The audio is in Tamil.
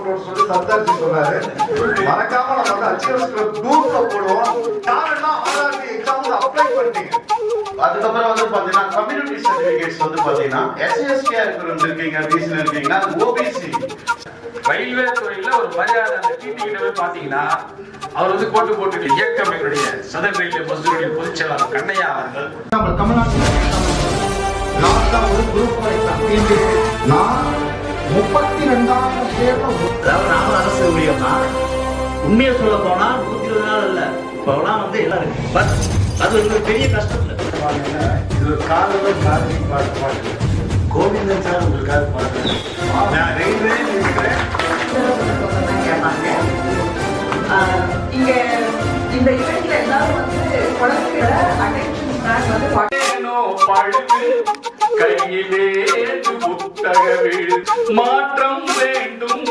போட்டோம்னு சொல்லி சர்தார்ஜி சொன்னாரு. மறக்காம நம்ம வந்து அச்சீவர்ஸ் கிளப் குரூப்ல போடுவோம். யாரெல்லாம் ஆர்ஆர்பி எக்ஸாம்ல அப்ளை பண்ணீங்க, அதுக்கப்புறம் வந்து பாத்தீங்கன்னா கம்யூனிட்டி சர்டிபிகேட்ஸ் வந்து பாத்தீங்கன்னா எஸ்சிஎஸ்கே இருக்கீங்க, பிசில இருக்கீங்கன்னா ஓபிசி. ரயில்வே துறையில ஒரு மரியாதை அந்த டிடி கிட்ட போய் பாத்தீங்கன்னா அவர் வந்து போட்டு இயக்கம் எங்களுடைய சதன் ரயில்வே மசூருடைய பொதுச் செயலாளர் கண்ணையா அவர்கள் நம்ம தமிழ்நாட்டில் லாஸ்டா ஒரு குரூப் நான் 32,000 பேர். அதாவது நாம அரசு ஊழியர்னா உண்மையை சொல்ல போனா 120 நாள் இல்ல, இப்பெல்லாம் வந்து எல்லாம் இருக்கு. பட் அது ஒரு பெரிய கஷ்டம் இல்லை. இது காலையில் பாட்டு கோவிந்தன் சார் உங்களுக்காக பாட்டு. நான் ரயில்வே இருக்கிறேன். இங்க இந்த இவெண்ட்ல எல்லாரும் வந்து குழந்தைகள அட்டென்ஷன் வந்து கையிலே புத்தக மாற்றம் வேண்டும்.